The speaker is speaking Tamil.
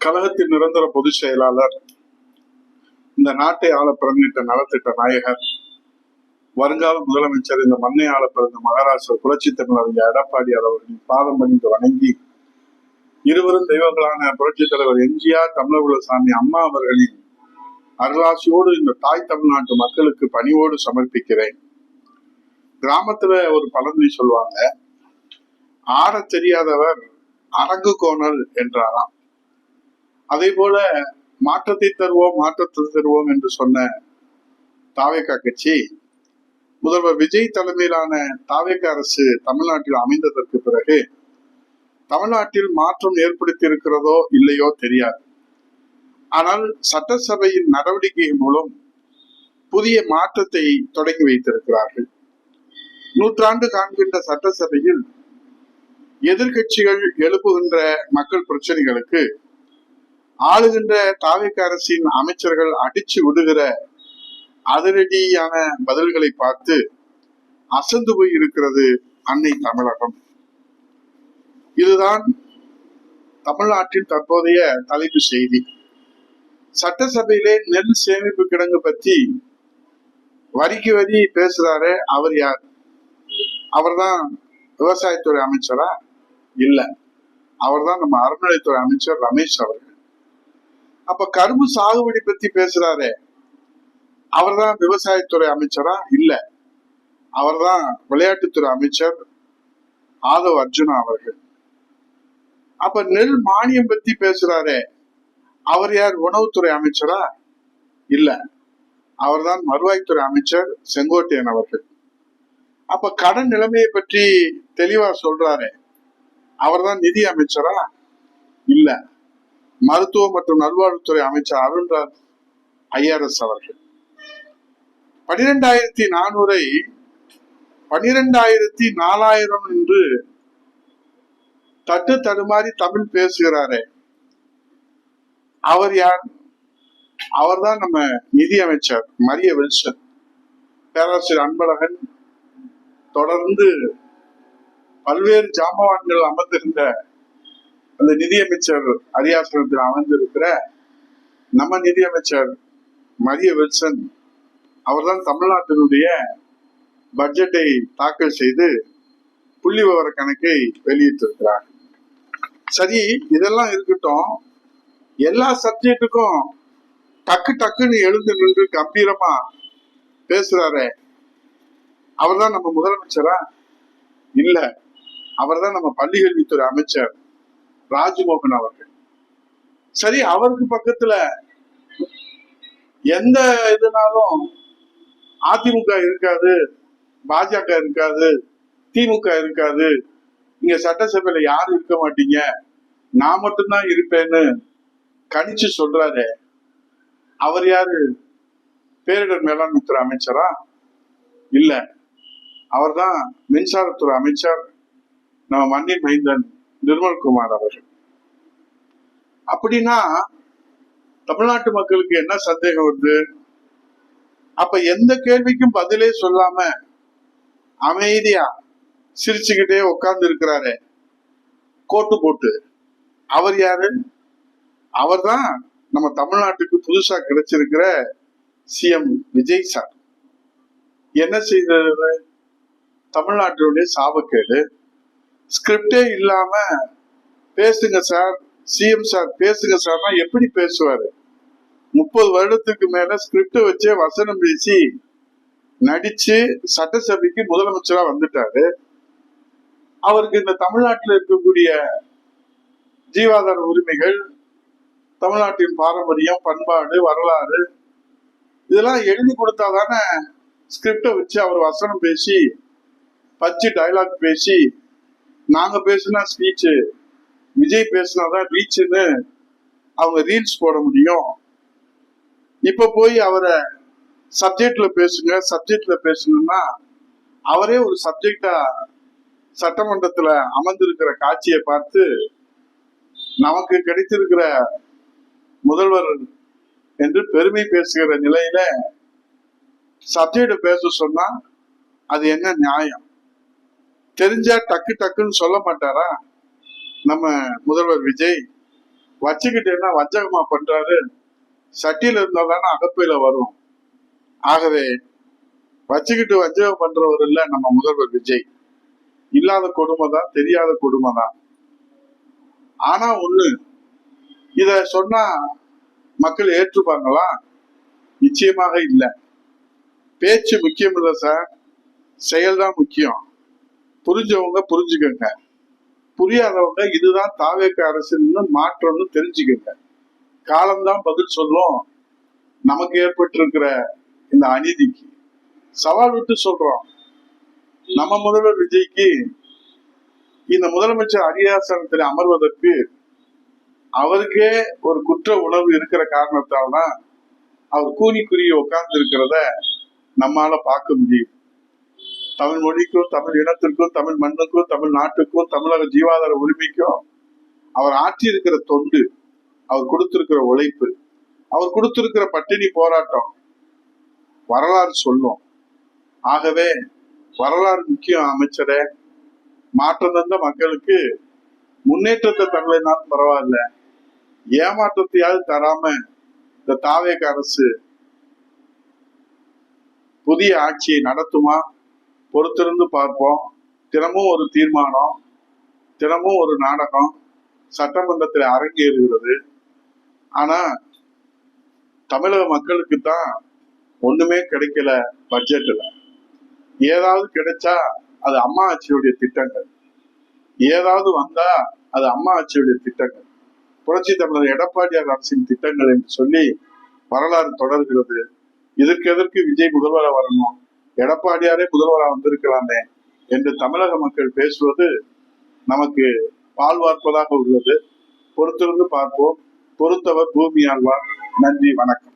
கழகத்தின் நிரந்தர பொதுச் செயலாளர், இந்த நாட்டை ஆள பிறந்திட்ட நலத்திட்ட நாயகர், வருங்கால முதலமைச்சர், இந்த மண்ணை ஆள பிறந்த மகாராஷ்டிர புரட்சி தமிழர் எடப்பாடியார் அவர்களின் பாதம் பணிந்து வணங்கி, இருவரும் தெய்வங்களான புரட்சி தலைவர் எம்ஜிஆர், தமிழர் சாமி அம்மா அவர்களின் அருளாசியோடு இந்த தாய் தமிழ்நாட்டு மக்களுக்கு பணிவோடு சமர்ப்பிக்கிறேன். கிராமத்துல ஒரு பழமொழி சொல்லுவாங்க, ஆட தெரியாதவர் அரங்கு கோணல் என்றாராம். அதே போல மாற்றத்தை தருவோம் என்று சொன்ன தாவேகா கட்சி, முதல்வர் விஜய் தலைமையிலான தாவேகா அரசு தமிழ்நாட்டில் அமைந்ததற்கு பிறகு தமிழ்நாட்டில் மாற்றம் ஏற்படுத்தி இருக்கிறதோ இல்லையோ தெரியாது. ஆனால் சட்டசபையின் நடவடிக்கை மூலம் புதிய மாற்றத்தை தொடங்கி வைத்திருக்கிறார்கள். நூற்றாண்டு காண்கின்ற சட்டசபையில் எதிர்கட்சிகள் எழுப்புகின்ற மக்கள் பிரச்சனைகளுக்கு ஆளுகின்ற தாவேகா அரசின் அமைச்சர்கள் அடிச்சு விடுகிற அதிரடியான பதில்களை பார்த்து அசந்து போய் இருக்கிறது அன்னை தமிழகம். இதுதான் தமிழ்நாட்டின் தற்போதைய தலைப்பு செய்தி. சட்டசபையிலே நெல் சேமிப்பு கிடங்கு பற்றி வரிக்கு வரி பேசுறாரு. அவர் யார்? அவர்தான் விவசாயத்துறை அமைச்சரா? இல்ல, அவர்தான் நம்ம அறநிலைத்துறை அமைச்சர் ரமேஷ் அவர்கள். அப்ப கரும்பு சாகுபடி பத்தி பேசுறாரு, அவர்தான் விவசாயத்துறை அமைச்சரா? இல்ல, அவர்தான் விளையாட்டுத்துறை அமைச்சர் ஆதவ் அர்ஜுனா அவர்கள். அப்ப நெல் மானியம் பத்தி பேசுறாரு, அவர் யார்? உணவுத்துறை அமைச்சரா? இல்ல, அவர்தான் வருவாய்த்துறை அமைச்சர் செங்கோட்டையன் அவர்கள். அப்ப கடன் நிலைமையை பற்றி தெளிவா சொல்றாரு, அவர்தான் நிதி அமைச்சரா? இல்ல, மருத்துவ மற்றும் நல்வாழ்வுத்துறை அமைச்சர் அருண்ராஜ் ஐஆர்எஸ் அவர்கள். 12,400 12,4000 என்று தட்டு தடுமாறி தமிழ் பேசுகிறாரே, அவர் யார்? அவர்தான் நம்ம நிதி அமைச்சர் மரிய வில்சன். பேராசிரியர் அன்பழகன் தொடர்ந்து பல்வேறு ஜாம்பவான்கள் அமர்ந்திருந்த அந்த நிதியமைச்சர் அரியாசனத்தில் அமர்ந்திருக்கிற நம்ம நிதியமைச்சர் மரிய வில்சன் அவர்தான் தமிழ்நாட்டினுடைய பட்ஜெட்டை தாக்கல் செய்து புள்ளி விவர கணக்கை வெளியிட்டிருக்கிறார். சரி, இதெல்லாம் இருக்கட்டும். எல்லா சப்ஜெக்டுக்கும் டக்கு டக்குன்னு எழுந்து நின்று கம்பீரமா பேசுறாரு, அவர்தான் நம்ம முதலமைச்சரா? இல்ல, அவர்தான் நம்ம பள்ளிக்கல்வித்துறை அமைச்சர் ராஜ்மோகன் அவர்கள். சரி, அவருக்கு பக்கத்துல எந்த இதுனாலும் அதிமுக இருக்காது, பாஜக இருக்காது, திமுக இருக்காது, இங்க சட்டசபையில யாரும் இருக்க மாட்டீங்க, நான் மட்டும்தான் இருப்பேன்னு கணிச்சு சொல்றாரு. அவர் யாரு? பேரிடர் மேலாண்மை துறை அமைச்சரா? இல்ல, அவர்தான் மின்சாரத்துறை அமைச்சர் நம்ம மண்ணின் மைந்தன் நிர்மல்குமார் அவர்கள். அப்படின்னா தமிழ்நாட்டு மக்களுக்கு என்ன சந்தேகம் வருது? அப்ப எந்த கேள்விக்கும் பதிலே சொல்லாம அமைதியா சிரிச்சுக்கிட்டே உட்கார்ந்து இருக்கிறாரு கோட்டு போட்டு, அவர் யாரு? அவர்தான் நம்ம தமிழ்நாட்டுக்கு புதுசா கிடைச்சிருக்கிற சிஎம் விஜய் சார். என்ன செய்தது? தமிழ்நாட்டினுடைய சாபக்கேடு. ஸ்கிரிப்டே இல்லாம பேசுங்க சார், சிஎம் சார் பேசுங்க சார்னா எப்படி பேசுவாரு? 30 வருடத்துக்கு மேல ஸ்கிரிப்ட வச்சே வசனம் பேசி நடிச்சு சட்டசபைக்கு முதலமைச்சரா வந்துட்டாரு. அவருக்கு இந்த தமிழ்நாட்டில் இருக்கக்கூடிய ஜீவாதார உரிமைகள், தமிழ்நாட்டின் பாரம்பரியம், பண்பாடு, வரலாறு இதெல்லாம் எழுதி கொடுத்தாதானே ஸ்கிரிப்ட வச்சு அவர் வசனம் பேசி பச்சு டைலாக் பேசி, நாங்க பேசுனா ஸ்பீச்சு, விஜய் பேசினாதான் ரீச்சுன்னு அவங்க ரீல்ஸ் போட முடியும். இப்ப போய் அவரை சப்ஜெக்ட்ல பேசணும்னா அவரே ஒரு சப்ஜெக்டா சட்டமன்றத்துல அமர்ந்திருக்கிற காட்சியை பார்த்து நமக்கு கிடைத்திருக்கிற முதல்வர் என்று பெருமை பேசுகிற நிலையில சப்ஜெக்ட் பேச சொன்னா அது என்ன நியாயம்? தெரிஞ்சா டக்கு டக்குன்னு சொல்ல மாட்டாரா நம்ம முதல்வர் விஜய்? வச்சுக்கிட்டேன்னா வஞ்சகமா பண்றாரு. சட்டியில இருந்தா தானே அகப்பையில வரும். ஆகவே வச்சுக்கிட்டு வஞ்சகம் பண்றவர் இல்ல நம்ம முதல்வர் விஜய். இல்லாத கொடுமை தான், தெரியாத கொடுமை தான். ஆனா ஒண்ணு, இத சொன்னா மக்கள் ஏற்றுப்பாங்களா? நிச்சயமாக இல்ல. பேச்சு முக்கியம் இல்ல சார், செயல்தான் முக்கியம். புரிஞ்சவங்க புரிஞ்சுக்கங்க, புரியாதவங்க இதுதான் தாவேக அரசுன்னு மாற்றம்னு தெரிஞ்சுக்கங்க. காலம்தான் பதில் சொல்லும் நமக்கு ஏற்பட்டிருக்கிற இந்த அநீதிக்கு. சவால் விட்டு சொல்றோம், நம்ம முதல்வர் விஜய்க்கு இந்த முதலமைச்சர் அரியாசனத்தில் அமர்வதற்கு அவருக்கே ஒரு குற்ற உணர்வு இருக்கிற காரணத்தால் தான் அவர் கூனி குறுகி உட்கார்ந்து இருக்கிறத நம்மால பார்க்க முடியும். தமிழ் மொழிக்கும், தமிழ் இனத்திற்கும், தமிழ் மண்ணுக்கும், தமிழ் நாட்டுக்கும், தமிழக ஜீவாதார உரிமைக்கும் அவர் ஆற்றி இருக்கிற தொண்டு, அவர் கொடுத்திருக்கிற உழைப்பு, அவர் கொடுத்திருக்கிற பட்டினி போராட்டம் வரலாறு சொல்லும். ஆகவே வரலாறு முக்கியம் அமைச்சரே. மாற்றம் தந்த மக்களுக்கு முன்னேற்றத்தை தரலைனாலும் பரவாயில்ல, ஏமாற்றத்தையாவது தராம இந்த தாவேக அரசு புதிய ஆட்சியை நடத்துமா? பொறுத்திருந்து பார்ப்போம். தினமும் ஒரு தீர்மானம், தினமும் ஒரு நாடகம் சட்டமன்றத்தில் அரங்கேறுகிறது. ஆனா தமிழக மக்களுக்கு தான் ஒண்ணுமே கிடைக்கல. பட்ஜெட்ல ஏதாவது கிடைச்சா அது அம்மா ஆட்சியுடைய திட்டங்கள், ஏதாவது வந்தா அது அம்மா ஆட்சியுடைய திட்டங்கள், புரட்சி தமிழர் எடப்பாடியார் அரசின் திட்டங்கள் என்று சொல்லி வரலாறு தொடர்கிறது. இதற்கு விஜய் முதல்வராக வரணும், எடப்பாடியாரே முதல்வராக வந்திருக்கலாமே என்று தமிழக மக்கள் பேசுவது நமக்கு பால் வார்ப்பதாக உள்ளது. பொறுத்திருந்து பார்ப்போம். பொறுத்தவர் பூமி ஆழ்வார். நன்றி, வணக்கம்.